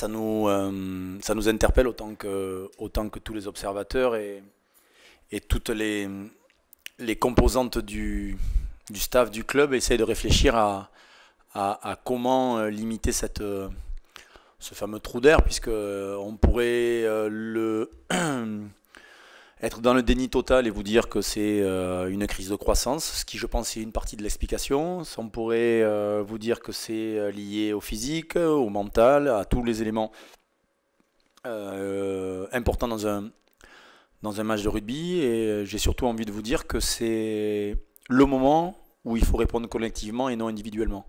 ça nous interpelle autant que tous les observateurs et toutes les composantes du staff du club essayent de réfléchir à comment limiter ce fameux trou d'air, puisque on pourrait être dans le déni total et vous dire que c'est une crise de croissance, ce qui je pense est une partie de l'explication. On pourrait vous dire que c'est lié au physique, au mental, à tous les éléments importants dans un match de rugby. Et j'ai surtout envie de vous dire que c'est le moment où il faut répondre collectivement et non individuellement.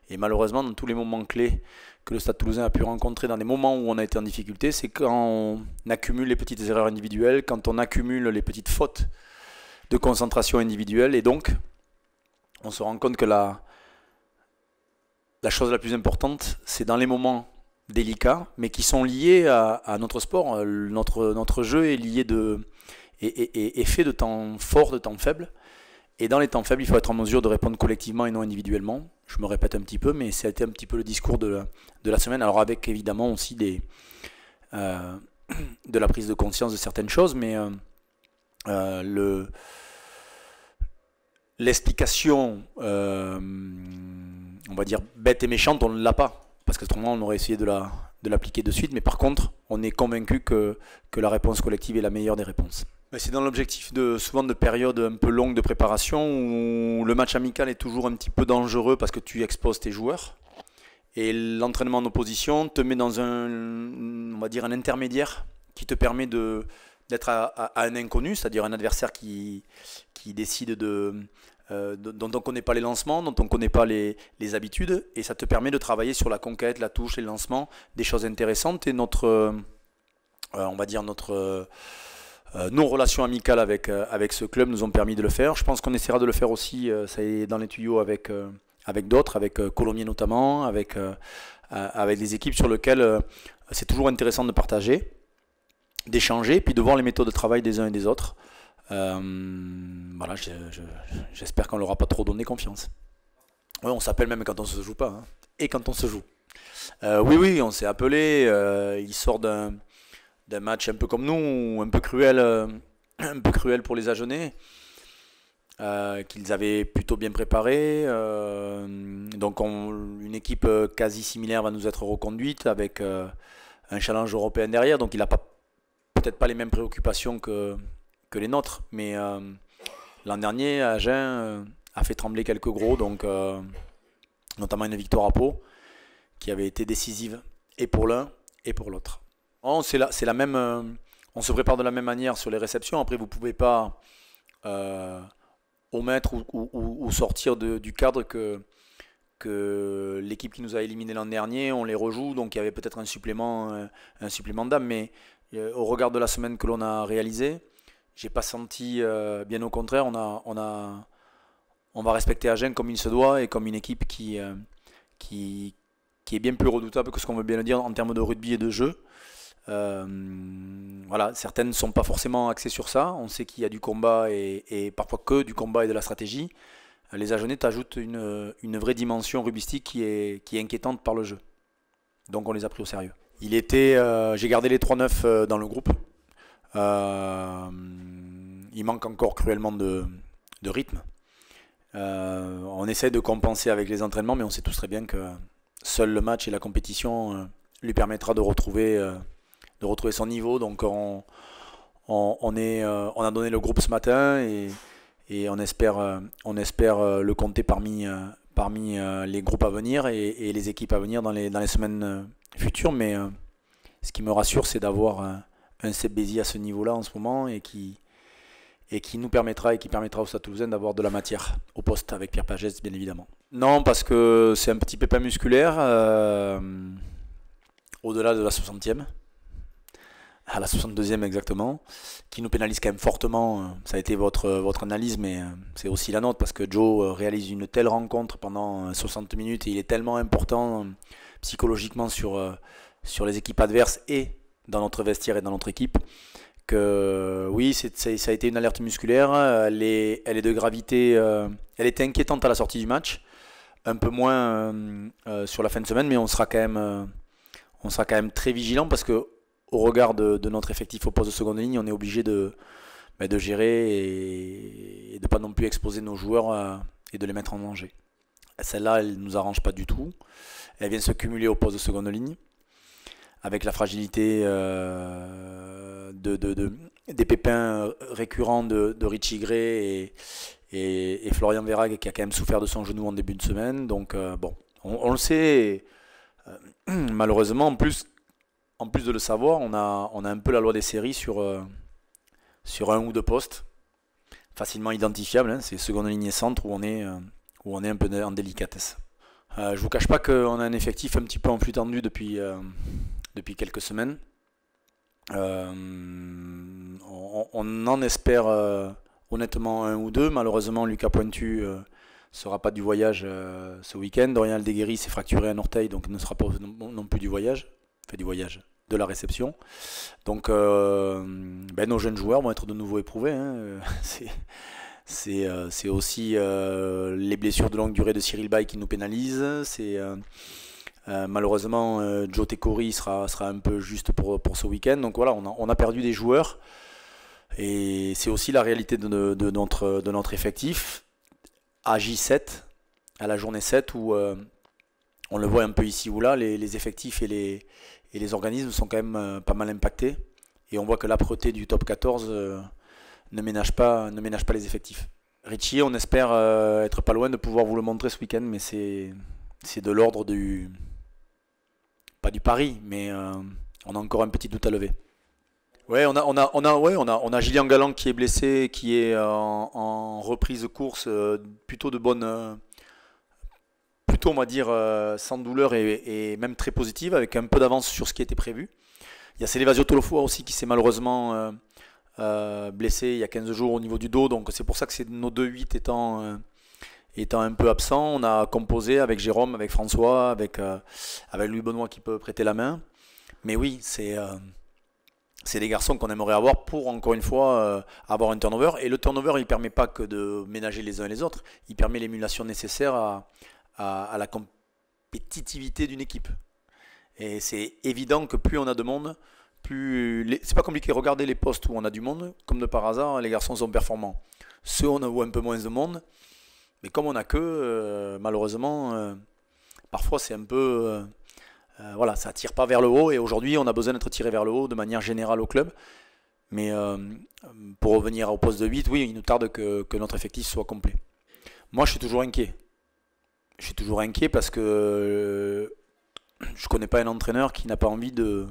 Et malheureusement, dans tous les moments clés que le Stade Toulousain a pu rencontrer, dans des moments où on a été en difficulté, c'est quand on accumule les petites erreurs individuelles, quand on accumule les petites fautes de concentration individuelle. Et donc, on se rend compte que la chose la plus importante, c'est dans les moments délicats, mais qui sont liés à notre sport. Notre jeu est lié est fait de temps forts, de temps faibles. Et dans les temps faibles, il faut être en mesure de répondre collectivement et non individuellement. Je me répète un petit peu, mais ça a été un petit peu le discours de la semaine. Alors avec évidemment aussi de la prise de conscience de certaines choses, mais l'explication, on va dire bête et méchante, on ne l'a pas. Parce qu'autrement, on aurait essayé de l'appliquer de suite. Mais par contre, on est convaincu que la réponse collective est la meilleure des réponses. C'est dans l'objectif souvent de périodes un peu longues de préparation où le match amical est toujours un petit peu dangereux parce que tu exposes tes joueurs. Et l'entraînement en opposition te met dans on va dire un intermédiaire qui te permet d'être à un inconnu, c'est-à-dire un adversaire qui décide dont on ne connaît pas les lancements, dont on ne connaît pas les habitudes, et ça te permet de travailler sur la conquête, la touche, les lancements, des choses intéressantes. Et on va dire nos relations amicales avec ce club nous ont permis de le faire. Je pense qu'on essaiera de le faire aussi, ça est dans les tuyaux avec d'autres, avec Colomiers notamment, avec des équipes sur lesquelles c'est toujours intéressant de partager, d'échanger, puis de voir les méthodes de travail des uns et des autres. Voilà, j'espère qu'on ne leur a pas trop donné confiance. Ouais, on s'appelle même quand on ne se joue pas, hein, et quand on se joue. Oui, on s'est appelé, il sort d'un match un peu comme nous, un peu cruel pour les Agenais, qu'ils avaient plutôt bien préparé. Donc une équipe quasi similaire va nous être reconduite avec un challenge européen derrière. Donc il n'a peut-être pas les mêmes préoccupations que les nôtres. Mais l'an dernier, Agen a fait trembler quelques gros, donc notamment une victoire à Pau qui avait été décisive et pour l'un et pour l'autre. C'est la même, on se prépare de la même manière sur les réceptions. Après, vous ne pouvez pas omettre ou sortir du cadre que l'équipe qui nous a éliminés l'an dernier, on les rejoue. Donc il y avait peut-être un supplément d'âme. Mais au regard de la semaine que l'on a réalisée, j'ai pas senti, bien au contraire, on va respecter Agen comme il se doit et comme une équipe qui est bien plus redoutable que ce qu'on veut bien le dire en termes de rugby et de jeu. Voilà, certaines ne sont pas forcément axées sur ça. On sait qu'il y a du combat et parfois que du combat et de la stratégie. Les Agenais t'ajoutent une vraie dimension rugbyistique qui est inquiétante par le jeu. Donc on les a pris au sérieux. J'ai gardé les 3-9 dans le groupe. Il manque encore cruellement de rythme. On essaie de compenser avec les entraînements, mais on sait tous très bien que seul le match et la compétition lui permettra de retrouver son niveau. Donc on a donné le groupe ce matin et on espère le compter parmi les groupes à venir et les équipes à venir dans les semaines futures. Mais ce qui me rassure, c'est d'avoir un Seb Bézi à ce niveau-là en ce moment et qui nous permettra au Stade Toulousain d'avoir de la matière au poste avec Pierre Pagès, bien évidemment. Non, parce que c'est un petit pépin musculaire au-delà de la 60e, à la 62e exactement, qui nous pénalise quand même fortement. Ça a été votre analyse, mais c'est aussi la nôtre, parce que Joe réalise une telle rencontre pendant 60 minutes et il est tellement important psychologiquement sur les équipes adverses et dans notre vestiaire et dans notre équipe, que oui, ça a été une alerte musculaire. Elle est de gravité, elle était inquiétante à la sortie du match, un peu moins sur la fin de semaine, mais on sera quand on sera quand même très vigilant parce que au regard de notre effectif au poste de seconde ligne, on est obligé de gérer et de ne pas non plus exposer nos joueurs et de les mettre en danger. Celle-là, elle ne nous arrange pas du tout. Elle vient se cumuler au poste de seconde ligne avec la fragilité des pépins récurrents de Richie Gray et Florian Verhaeghe qui a quand même souffert de son genou en début de semaine. Donc bon, on le sait. Malheureusement, en plus de le savoir, on a un peu la loi des séries sur un ou deux postes facilement identifiables. Hein. C'est seconde ligne et centre où on est un peu en délicatesse. Je vous cache pas qu'on a un effectif un petit peu en flux tendu depuis quelques semaines. On en espère honnêtement un ou deux. Malheureusement, Lucas Pointu sera pas du voyage ce week-end. Dorian Aldeguerri s'est fracturé un orteil, donc ne sera pas non plus du voyage. Fait du voyage, de la réception. Donc nos jeunes joueurs vont être de nouveau éprouvés. Hein. C'est aussi les blessures de longue durée de Cyril Bay qui nous pénalisent. C'est malheureusement Joe Tekori sera un peu juste pour ce week-end. Donc voilà, on a perdu des joueurs. Et c'est aussi la réalité de notre effectif à J7, à la journée 7, où on le voit un peu ici ou là, les effectifs et les organismes sont quand même pas mal impactés. Et on voit que l'âpreté du top 14 ne ménage pas les effectifs. Richie, on espère être pas loin de pouvoir vous le montrer ce week-end, mais c'est de l'ordre pas du pari, mais on a encore un petit doute à lever. Ouais, on a Gillian Galland qui est blessé, qui est en reprise course, plutôt de bonne, plutôt on va dire sans douleur et même très positive, avec un peu d'avance sur ce qui était prévu. Il y a Célevasio Tolofoa aussi qui s'est malheureusement blessé il y a 15 jours au niveau du dos, donc c'est pour ça que c'est nos 2-8 étant un peu absents. On a composé avec Jérôme, avec François, avec Louis Benoît qui peut prêter la main. Mais oui, c'est des garçons qu'on aimerait avoir pour, encore une fois, avoir un turnover. Et le turnover, il ne permet pas que de ménager les uns et les autres, il permet l'émulation nécessaire à la compétitivité d'une équipe. Et c'est évident que plus on a de monde, c'est pas compliqué. Regardez les postes où on a du monde, comme de par hasard, les garçons sont performants. Ceux où on a un peu moins de monde, mais comme on n'a que, malheureusement, parfois c'est un peu... voilà, ça tire pas vers le haut et aujourd'hui on a besoin d'être tiré vers le haut de manière générale au club. Mais pour revenir au poste de 8, oui, il nous tarde que notre effectif soit complet. Moi je suis toujours inquiet. Je suis toujours inquiet parce que je connais pas un entraîneur qui n'a pas envie de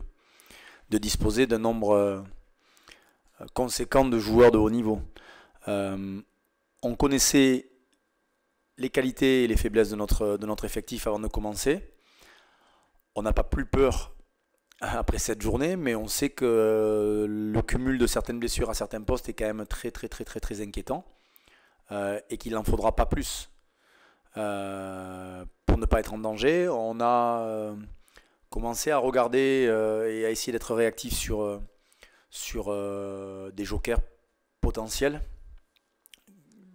disposer d'un nombre conséquent de joueurs de haut niveau. On connaissait les qualités et les faiblesses de notre effectif avant de commencer. On n'a pas plus peur après cette journée, mais on sait que le cumul de certaines blessures à certains postes est quand même très très très très très inquiétant et qu'il n'en faudra pas plus pour ne pas être en danger. On a commencé à regarder et à essayer d'être réactif sur des jokers potentiels.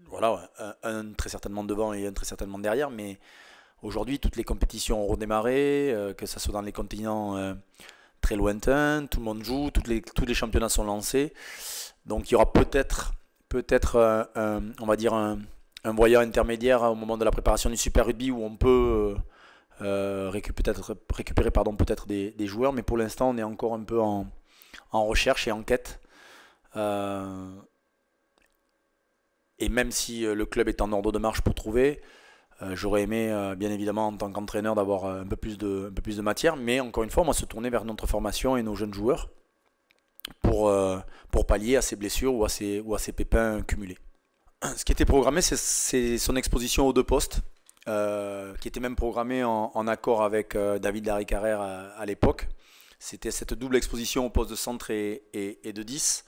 Voilà, un très certainement devant et un très certainement derrière, mais aujourd'hui toutes les compétitions ont redémarré, que ce soit dans les continents très lointains, tout le monde joue, tous les championnats sont lancés, donc il y aura peut-être on va dire un voyage intermédiaire au moment de la préparation du Super Rugby où on peut récupérer peut-être des joueurs, mais pour l'instant on est encore un peu en recherche et en quête. Et même si le club est en ordre de marche pour trouver, j'aurais aimé bien évidemment en tant qu'entraîneur d'avoir un peu plus de matière, mais encore une fois, moi se tourner vers notre formation et nos jeunes joueurs pour pallier à ces blessures ou à ces pépins cumulés. Ce qui était programmé, c'est son exposition aux deux postes, qui était même programmé en accord avec David Larry-Carrère à l'époque. C'était cette double exposition au poste de centre et de 10,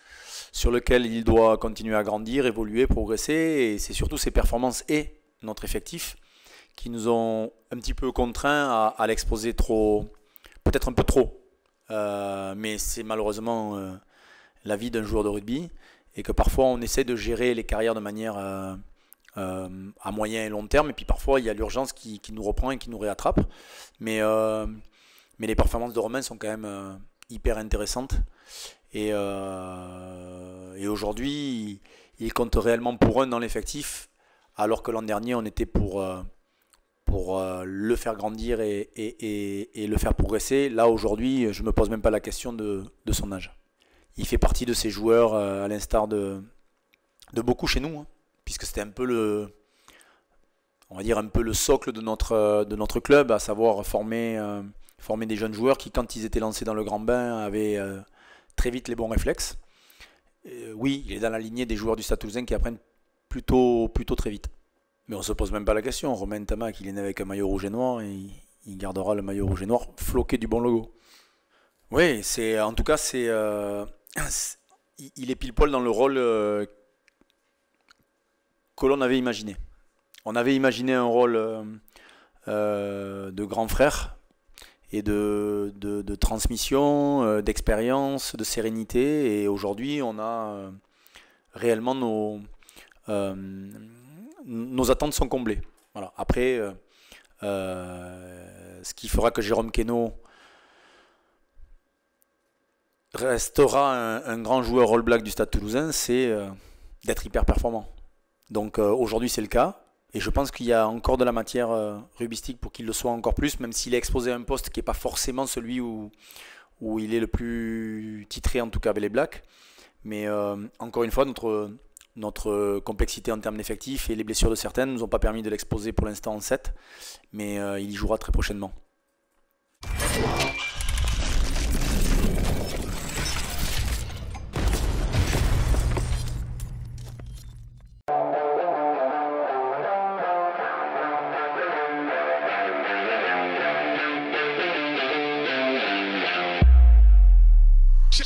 sur lequel il doit continuer à grandir, évoluer, progresser, et c'est surtout ses performances et notre effectif qui nous ont un petit peu contraints à l'exposer trop, peut-être un peu trop, mais c'est malheureusement la vie d'un joueur de rugby, et que parfois on essaie de gérer les carrières de manière à moyen et long terme, et puis parfois il y a l'urgence qui nous reprend et qui nous réattrape, mais Mais les performances de Romain sont quand même hyper intéressantes. Et aujourd'hui, il compte réellement pour un dans l'effectif, alors que l'an dernier, on était pour le faire grandir et le faire progresser. Là, aujourd'hui, je ne me pose même pas la question de son âge. Il fait partie de ces joueurs, à l'instar de beaucoup chez nous, hein, puisque c'était un peu on va dire un peu le socle de notre club, à savoir former des jeunes joueurs qui, quand ils étaient lancés dans le grand bain, avaient très vite les bons réflexes. Oui, il est dans la lignée des joueurs du Stade Toulousain qui apprennent plutôt très vite. Mais on ne se pose même pas la question. Romain Ntamack, il est né avec un maillot rouge et noir et il gardera le maillot rouge et noir floqué du bon logo. Oui, en tout cas, il est pile poil dans le rôle que l'on avait imaginé. On avait imaginé un rôle de grand frère et de transmission, d'expérience, de sérénité. Et aujourd'hui, on a réellement nos attentes sont comblées. Voilà. Après, ce qui fera que Jérôme Queneau restera un grand joueur All Black du Stade Toulousain, c'est d'être hyper performant. Donc aujourd'hui, c'est le cas. Et je pense qu'il y a encore de la matière rugbyistique pour qu'il le soit encore plus, même s'il est exposé à un poste qui n'est pas forcément celui où il est le plus titré, en tout cas avec les Blacks. Mais encore une fois, notre complexité en termes d'effectifs et les blessures de certaines ne nous ont pas permis de l'exposer pour l'instant en 7. Mais il y jouera très prochainement.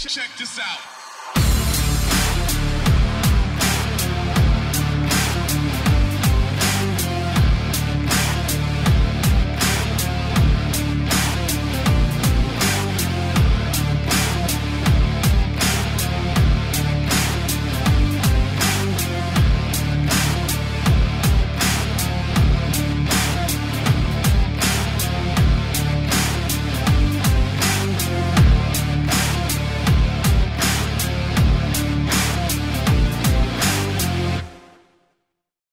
Check this out.